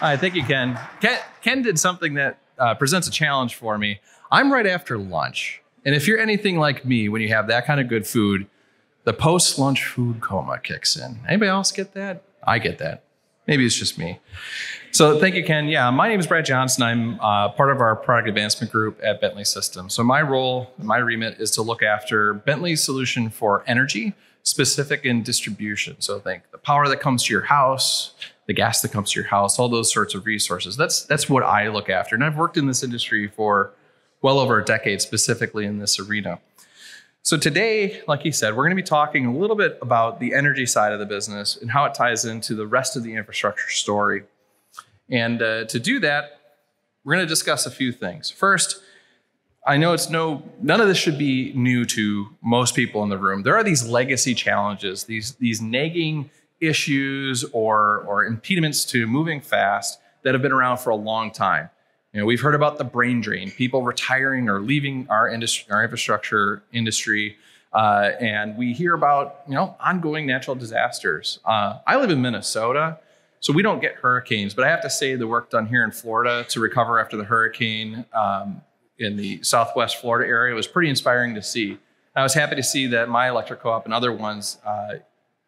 I think you can. Ken did something that presents a challenge for me. I'm right after lunch. And if you're anything like me, when you have that kind of good food, the post-lunch food coma kicks in. Anybody else get that? I get that. Maybe it's just me. So thank you, Ken. Yeah, my name is Brad Johnson. I'm part of our product advancement group at Bentley Systems. So my role, my remit is to look after Bentley's solution for energy, specific in distribution. So think the power that comes to your house, the gas that comes to your house, all those sorts of resources. That's what I look after. And I've worked in this industry for well over a decade, specifically in this arena. So today, like he said, we're going to be talking a little bit about the energy side of the business and how it ties into the rest of the infrastructure story. And to do that, we're going to discuss a few things. First, I know none of this should be new to most people in the room. There are these legacy challenges, these nagging issues or impediments to moving fast that have been around for a long time. We've heard about the brain drain, people retiring or leaving our industry, our infrastructure industry, and we hear about ongoing natural disasters. I live in Minnesota, so we don't get hurricanes, but I have to say the work done here in Florida to recover after the hurricane in the Southwest Florida area was pretty inspiring to see. I was happy to see that my electric co-op and other ones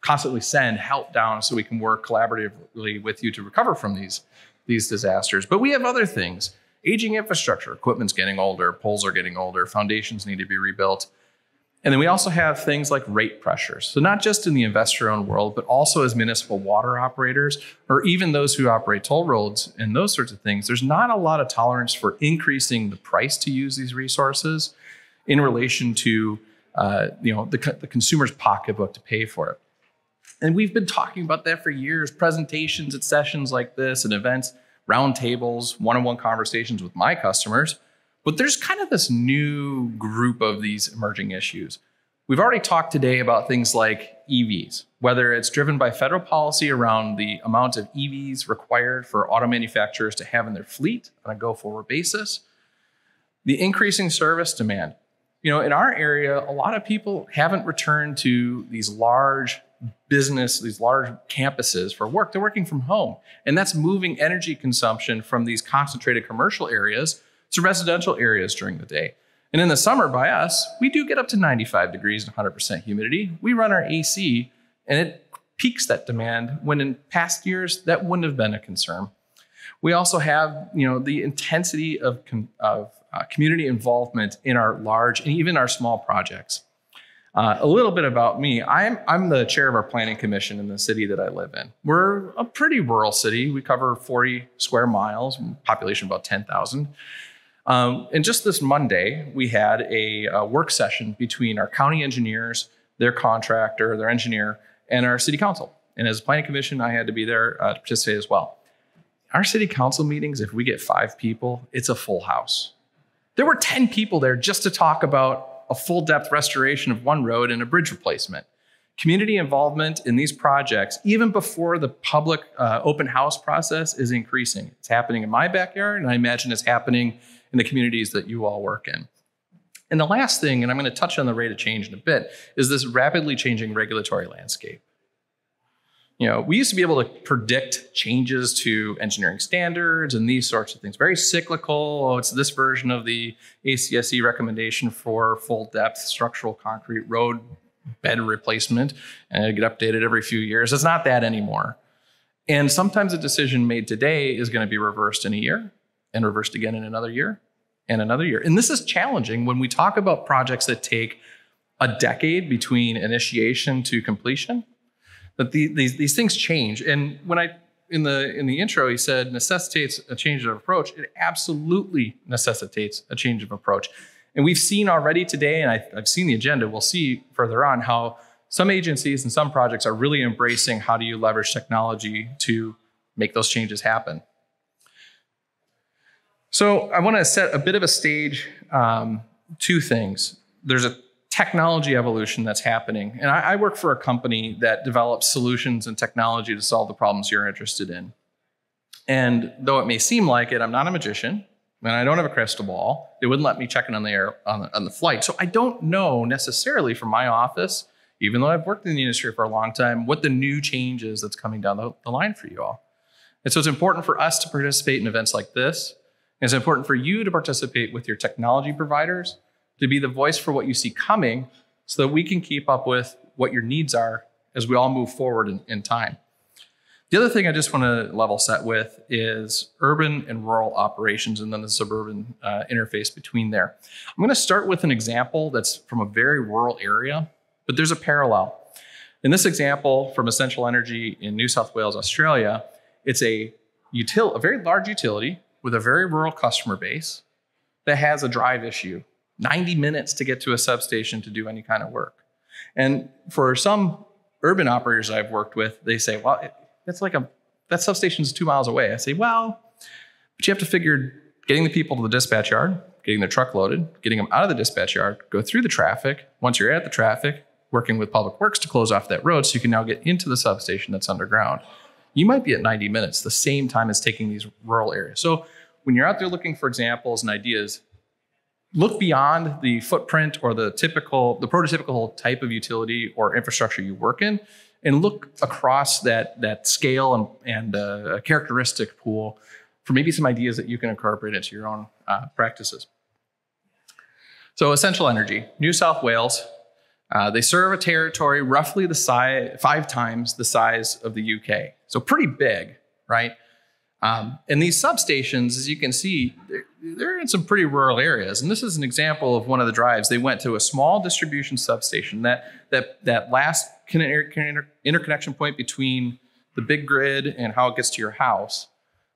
constantly send help down so we can work collaboratively with you to recover from these disasters. But we have other things. Aging infrastructure, equipment's getting older, poles are getting older, foundations need to be rebuilt. And then we also have things like rate pressures. So not just in the investor-owned world, but also as municipal water operators, or even those who operate toll roads and those sorts of things. There's not a lot of tolerance for increasing the price to use these resources in relation to the consumer's pocketbook to pay for it. And we've been talking about that for years, presentations at sessions like this and events, roundtables, one-on-one conversations with my customers. But there's kind of this new group of these emerging issues. We've already talked today about things like EVs, whether it's driven by federal policy around the amount of EVs required for auto manufacturers to have in their fleet on a go-forward basis, the increasing service demand. In our area, a lot of people haven't returned to these large campuses for work. They're working from home. And that's moving energy consumption from these concentrated commercial areas to residential areas during the day. And in the summer by us, we do get up to 95 degrees and 100% humidity. We run our AC and it peaks that demand when in past years that wouldn't have been a concern. We also have the intensity of community involvement in our large and even our small projects. A little bit about me. I'm the chair of our planning commission in the city that I live in. We're a pretty rural city. We cover 40 square miles, population about 10,000. And just this Monday, we had a work session between our county engineers, their contractor, their engineer, and our city council. And as a planning commission, I had to be there to participate as well. Our city council meetings, if we get 5 people, it's a full house. There were 10 people there just to talk about a full depth restoration of one road and a bridge replacement. Community involvement in these projects, even before the public open house process, is increasing. It's happening in my backyard, and I imagine it's happening in the communities that you all work in. And the last thing, and I'm going to touch on the rate of change in a bit, is this rapidly changing regulatory landscape. We used to be able to predict changes to engineering standards and these sorts of things. Very cyclical. Oh, it's this version of the ACSC recommendation for full depth structural concrete road bed replacement, and it get updated every few years. It's not that anymore. And sometimes a decision made today is going to be reversed in a year and reversed again in another year and another year. And this is challenging when we talk about projects that take a decade between initiation to completion. That these things change. And when in the intro, he said necessitates a change of approach. It absolutely necessitates a change of approach. And we've seen already today, and I've seen the agenda, we'll see further on how some agencies and some projects are really embracing how do you leverage technology to make those changes happen. So I want to set a bit of a stage, 2 things. There's a technology evolution that's happening. And I work for a company that develops solutions and technology to solve the problems you're interested in. And though it may seem like it, I'm not a magician, and I don't have a crystal ball. They wouldn't let me check in on the air on the flight. So I don't know necessarily from my office, even though I've worked in the industry for a long time, what the new change is that's coming down the line for you all. And so it's important for us to participate in events like this. And it's important for you to participate with your technology providers to be the voice for what you see coming so that we can keep up with what your needs are as we all move forward in time. The other thing I just want to level set with is urban and rural operations and then the suburban interface between there. I'm going to start with an example that's from a very rural area, but there's a parallel. In this example from Essential Energy in New South Wales, Australia, it's a very large utility with a very rural customer base that has a drive issue, 90 minutes to get to a substation to do any kind of work. And for some urban operators I've worked with, they say, well, that substation's 2 miles away. I say, well, but you have to figure getting the people to the dispatch yard, getting their truck loaded, getting them out of the dispatch yard, go through the traffic. Once you're at the traffic, working with Public Works to close off that road so you can now get into the substation that's underground. You might be at 90 minutes, the same time as taking these rural areas. So when you're out there looking for examples and ideas, look beyond the footprint or the prototypical type of utility or infrastructure you work in, and look across that scale and a characteristic pool for maybe some ideas that you can incorporate into your own practices. So Essential Energy, New South Wales, they serve a territory roughly the size, 5 times the size of the UK. So pretty big, right? And these substations, as you can see, they're in some pretty rural areas. And this is an example of one of the drives. They went to a small distribution substation, that last interconnection point between the big grid and how it gets to your house,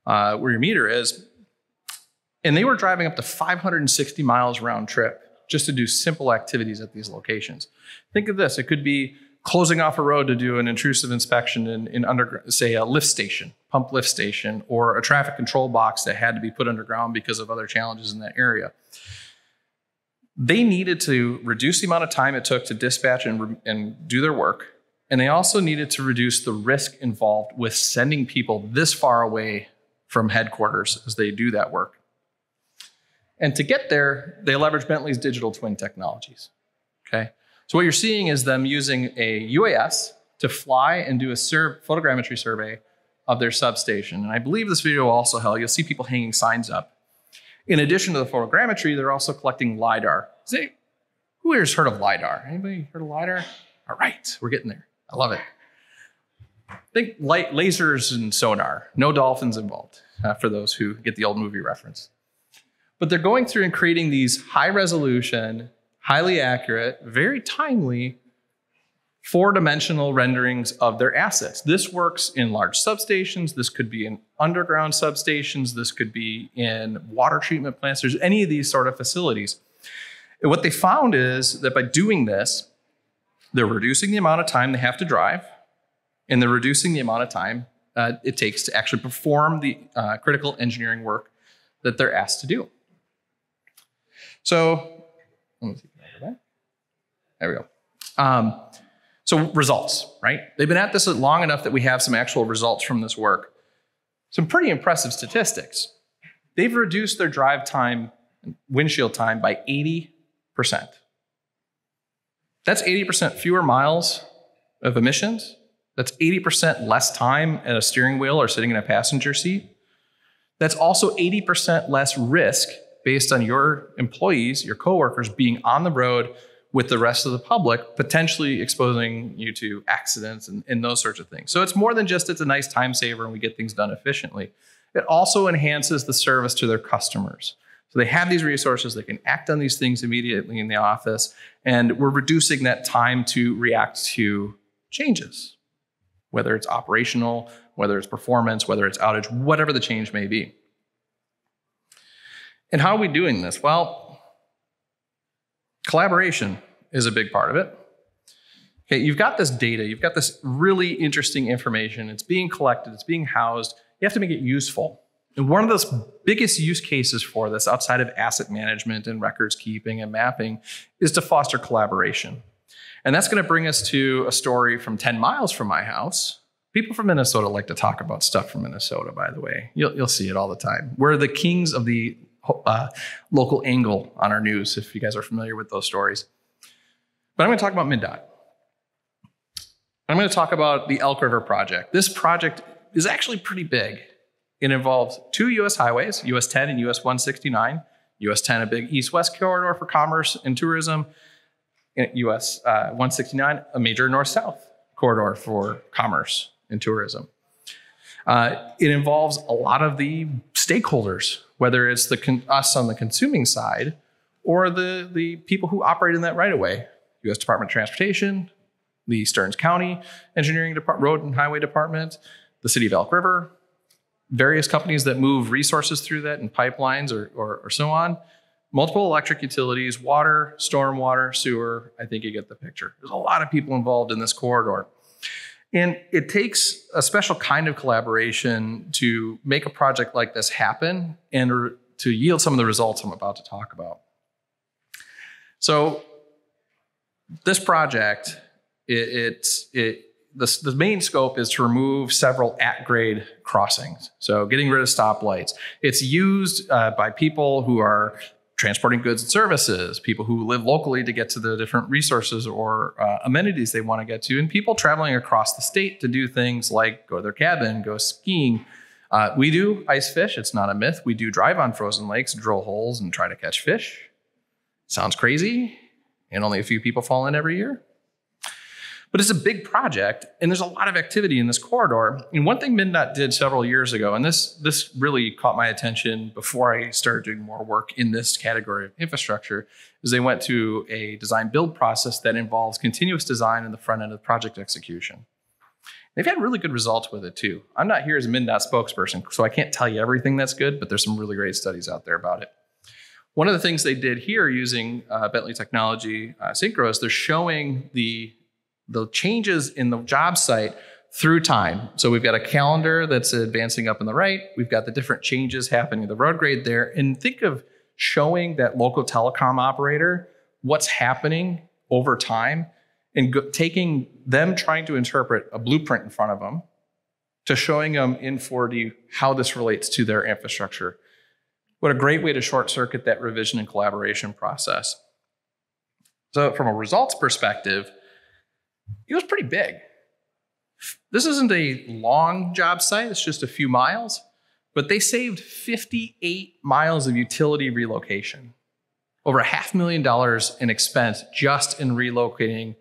where your meter is. And they were driving up to 560 miles round trip just to do simple activities at these locations. Think of this. It could be closing off a road to do an intrusive inspection in say a lift station, pump lift station, or a traffic control box that had to be put underground because of other challenges in that area. They needed to reduce the amount of time it took to dispatch and do their work. And they also needed to reduce the risk involved with sending people this far away from headquarters as they do that work. And to get there, they leverage Bentley's digital twin technologies, okay? So what you're seeing is them using a UAS to fly and do a photogrammetry survey of their substation. And I believe this video will also help. You'll see people hanging signs up. In addition to the photogrammetry, they're also collecting LiDAR. Who here's heard of LiDAR? Anybody heard of LiDAR? All right, we're getting there. I love it. Think lasers and sonar. No dolphins involved, for those who get the old movie reference. But they're going through and creating these high resolution, highly accurate, very timely, 4-dimensional renderings of their assets. This works in large substations. This could be in underground substations. This could be in water treatment plants. There's any of these sort of facilities. And what they found is that by doing this, they're reducing the amount of time they have to drive, and they're reducing the amount of time it takes to actually perform the critical engineering work that they're asked to do. So, let me see. There we go. So results, right? They've been at this long enough that we have some actual results from this work. Some pretty impressive statistics. They've reduced their drive time, windshield time by 80%. That's 80% fewer miles of emissions. That's 80% less time at a steering wheel or sitting in a passenger seat. That's also 80% less risk based on your employees, your coworkers being on the road with the rest of the public, potentially exposing you to accidents and those sorts of things. So it's more than just it's a nice time saver and we get things done efficiently. It also enhances the service to their customers. So they have these resources, they can act on these things immediately in the office, and we're reducing that time to react to changes, whether it's operational, whether it's performance, whether it's outage, whatever the change may be. And how are we doing this? Well, collaboration is a big part of it. Okay, you've got this data, you've got this really interesting information, it's being collected, it's being housed, you have to make it useful. And one of those biggest use cases for this outside of asset management and records keeping and mapping is to foster collaboration. And that's gonna bring us to a story from 10 miles from my house. People from Minnesota like to talk about stuff from Minnesota, by the way. You'll see it all the time. We're the kings of the local angle on our news, if you guys are familiar with those stories. But I'm going to talk about MnDOT. I'm going to talk about the Elk River project. This project is actually pretty big. It involves 2 U.S. highways, US 10 and US 169. US 10, a big east-west corridor for commerce and tourism. US 169, a major north-south corridor for commerce and tourism. It involves a lot of the stakeholders, whether it's us on the consuming side or the people who operate in that right-of-way. U.S. Department of Transportation, the Stearns County Engineering Department, Road and Highway Department, the City of Elk River, various companies that move resources through that in pipelines or so on, multiple electric utilities, water, stormwater, sewer. I think you get the picture. There's a lot of people involved in this corridor. And it takes a special kind of collaboration to make a project like this happen and to yield some of the results I'm about to talk about. So this project, the main scope is to remove several at-grade crossings. So getting rid of stoplights. It's used by people who are transporting goods and services, people who live locally to get to the different resources or amenities they want to get to, and people traveling across the state to do things like go to their cabin, go skiing. We do ice fish. It's not a myth. We do drive on frozen lakes, drill holes, and try to catch fish. Sounds crazy, and only a few people fall in every year. But it's a big project, and there's a lot of activity in this corridor. And one thing MnDOT did several years ago, and this really caught my attention before I started doing more work in this category of infrastructure, is they went to a design-build process that involves continuous design in the front end of project execution. They've had really good results with it, too. I'm not here as a MnDOT spokesperson, so I can't tell you everything that's good, but there's some really great studies out there about it. One of the things they did here using Bentley technology, Synchro, they're showing the changes in the job site through time. So we've got a calendar that's advancing up on the right. We've got the different changes happening in the road grade there. And think of showing that local telecom operator what's happening over time and taking them trying to interpret a blueprint in front of them to showing them in 4D how this relates to their infrastructure. What a great way to short circuit that revision and collaboration process. So from a results perspective, it was pretty big. This isn't a long job site, it's just a few miles, but they saved 58 miles of utility relocation. Over $500,000 in expense just in relocating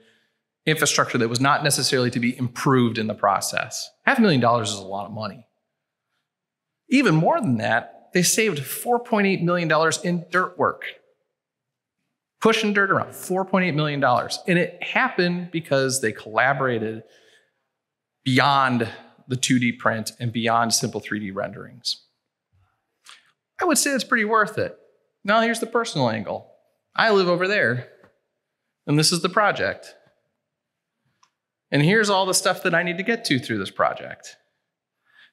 infrastructure that was not necessarily to be improved in the process. $500,000 is a lot of money. Even more than that, they saved $4.8 million in dirt work. Pushing dirt around, $4.8 million. And it happened because they collaborated beyond the 2D print and beyond simple 3D renderings. I would say it's pretty worth it. Now here's the personal angle. I live over there, and this is the project. And here's all the stuff that I need to get to through this project.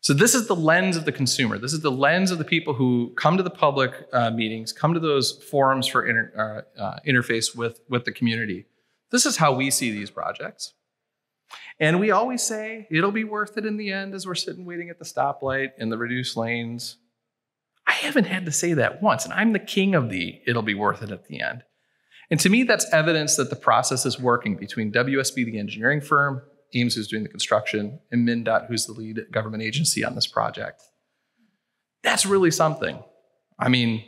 So this is the lens of the consumer. This is the lens of the people who come to the public meetings, come to those forums for interface with the community. This is how we see these projects. And we always say, it'll be worth it in the end as we're sitting waiting at the stoplight in the reduced lanes. I haven't had to say that once, and I'm the king of the it'll be worth it at the end. And to me, that's evidence that the process is working between WSB, the engineering firm, Ames, who's doing the construction, and MnDOT, who's the lead government agency on this project. That's really something. I mean,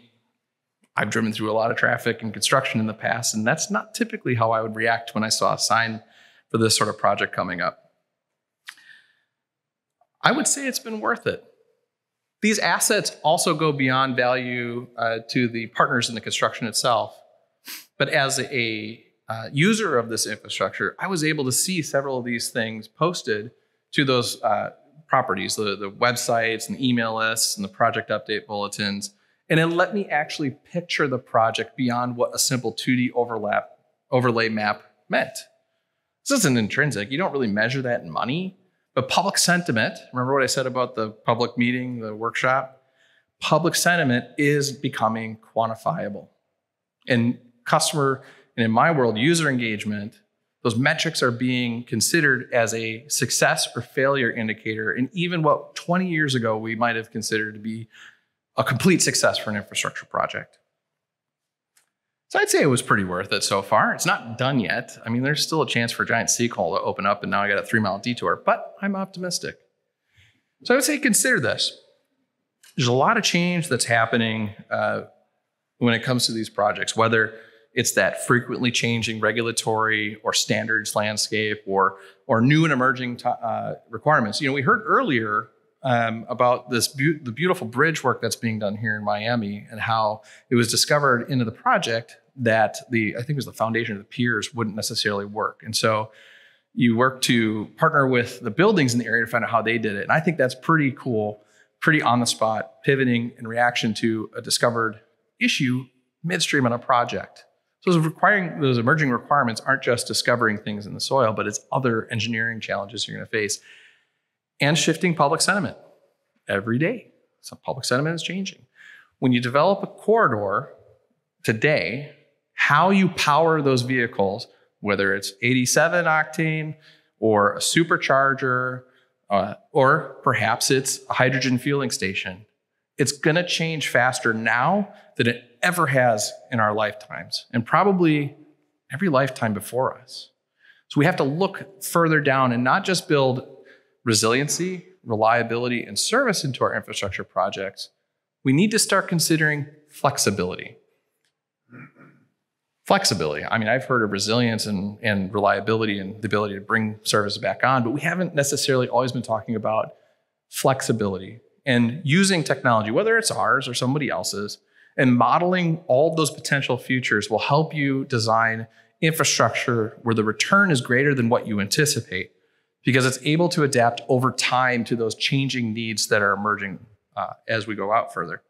I've driven through a lot of traffic and construction in the past, and that's not typically how I would react when I saw a sign for this sort of project coming up. I would say it's been worth it. These assets also go beyond value to the partners in the construction itself. But as a user of this infrastructure, I was able to see several of these things posted to those properties, the websites and the email lists and the project update bulletins. And it let me actually picture the project beyond what a simple 2D overlay map meant. This isn't intrinsic. You don't really measure that in money. But public sentiment, remember what I said about the public meeting, the workshop? Public sentiment is becoming quantifiable. And customer, and in my world, user engagement, those metrics are being considered as a success or failure indicator. And even what 20 years ago we might have considered to be a complete success for an infrastructure project. So I'd say it was pretty worth it so far. It's not done yet. I mean, there's still a chance for a giant sinkhole to open up, and now I got a 3-mile detour, but I'm optimistic. So I would say consider this. there's a lot of change that's happening when it comes to these projects, whether it's that frequently changing regulatory or standards landscape or new and emerging requirements. We heard earlier about the beautiful bridge work that's being done here in Miami and how it was discovered into the project that I think it was the foundation of the piers wouldn't necessarily work. And so you work to partner with the buildings in the area to find out how they did it. And I think that's pretty cool, pretty on the spot, pivoting in reaction to a discovered issue midstream on a project. So those emerging requirements aren't just discovering things in the soil, but it's other engineering challenges you're going to face. And shifting public sentiment every day. So public sentiment is changing. When you develop a corridor today, how you power those vehicles, whether it's 87 octane or a supercharger, or perhaps it's a hydrogen fueling station, it's going to change faster now than it ever has in our lifetimes, and probably every lifetime before us. So we have to look further down and not just build resiliency, reliability, and service into our infrastructure projects. We need to start considering flexibility. Flexibility. I mean, I've heard of resilience and reliability and the ability to bring service back on, but we haven't necessarily always been talking about flexibility and using technology, whether it's ours or somebody else's, and modeling all of those potential futures will help you design infrastructure where the return is greater than what you anticipate, because it's able to adapt over time to those changing needs that are emerging as we go out further.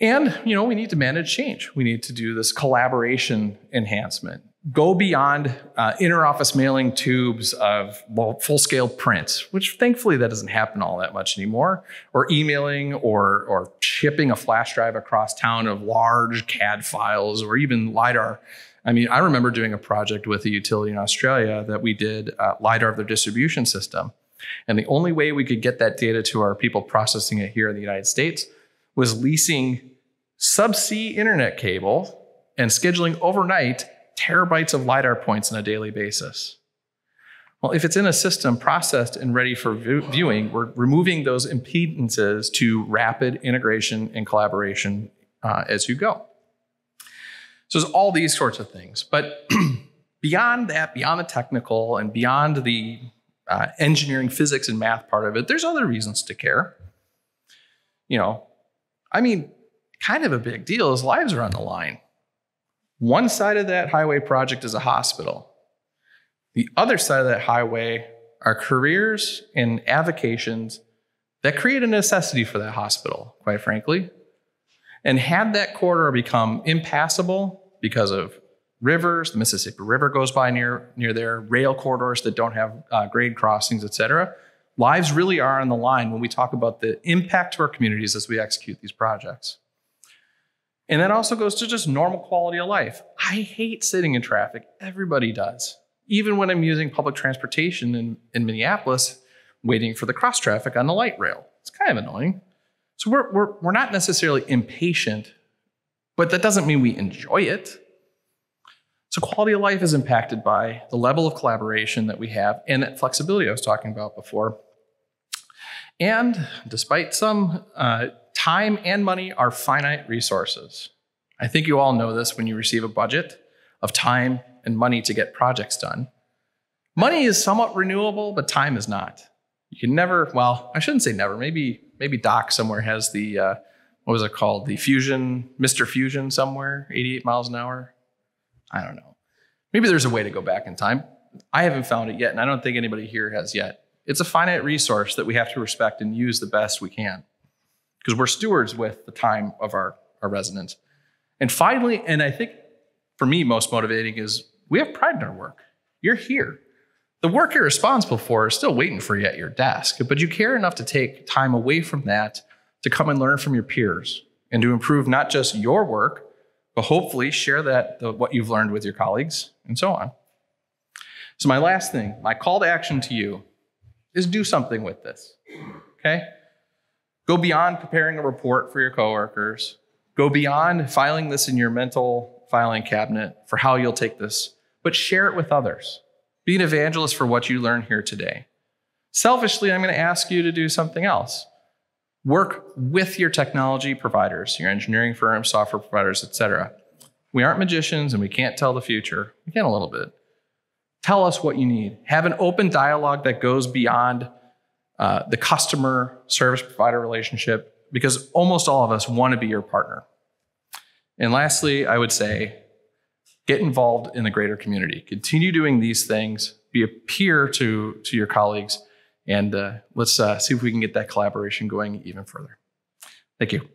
And, we need to manage change. We need to do this collaboration enhancement. Go beyond inter-office mailing tubes of full-scale prints, which thankfully that doesn't happen all that much anymore, or emailing or shipping a flash drive across town of large CAD files or even LiDAR. I mean, I remember doing a project with a utility in Australia that we did LiDAR of their distribution system. And the only way we could get that data to our people processing it here in the United States was leasing subsea internet cable and scheduling overnight terabytes of LiDAR points on a daily basis. Well, if it's in a system processed and ready for viewing, we're removing those impedances to rapid integration and collaboration as you go. So there's all these sorts of things. But beyond that, beyond the technical and beyond the engineering, physics, and math part of it, there's other reasons to care. Kind of a big deal is lives are on the line. One side of that highway project is a hospital. The other side of that highway are careers and avocations that create a necessity for that hospital, quite frankly. And had that corridor become impassable because of rivers, the Mississippi River goes by near there, rail corridors that don't have grade crossings, et cetera, lives really are on the line when we talk about the impact to our communities as we execute these projects. And that also goes to just normal quality of life. I hate sitting in traffic. Everybody does. Even when I'm using public transportation in Minneapolis, waiting for the cross traffic on the light rail. It's kind of annoying. So we're not necessarily impatient, but that doesn't mean we enjoy it. So quality of life is impacted by the level of collaboration that we have and that flexibility I was talking about before. And despite some time and money are finite resources. I think you all know this when you receive a budget of time and money to get projects done. Money is somewhat renewable, but time is not. You can never, well, I shouldn't say never. Maybe Doc somewhere has the, what was it called? The Fusion, Mr. Fusion somewhere, 88 miles an hour. I don't know. Maybe there's a way to go back in time. I haven't found it yet, and I don't think anybody here has yet. It's a finite resource that we have to respect and use the best we can, because we're stewards with the time of our residents. And finally, and I think for me most motivating, is we have pride in our work. You're here. The work you're responsible for is still waiting for you at your desk, but you care enough to take time away from that to come and learn from your peers and to improve not just your work, but hopefully share what you've learned with your colleagues and so on. So my last thing, my call to action to you is do something with this, okay? Go beyond preparing a report for your coworkers. Go beyond filing this in your mental filing cabinet for how you'll take this, but share it with others. Be an evangelist for what you learn here today. Selfishly, I'm going to ask you to do something else. Work with your technology providers, your engineering firms, software providers, et cetera. We aren't magicians and we can't tell the future. We can a little bit. Tell us what you need. Have an open dialogue that goes beyond the customer service provider relationship, because almost all of us want to be your partner. And lastly, I would say, get involved in the greater community. Continue doing these things. Be a peer to your colleagues. And let's see if we can get that collaboration going even further. Thank you.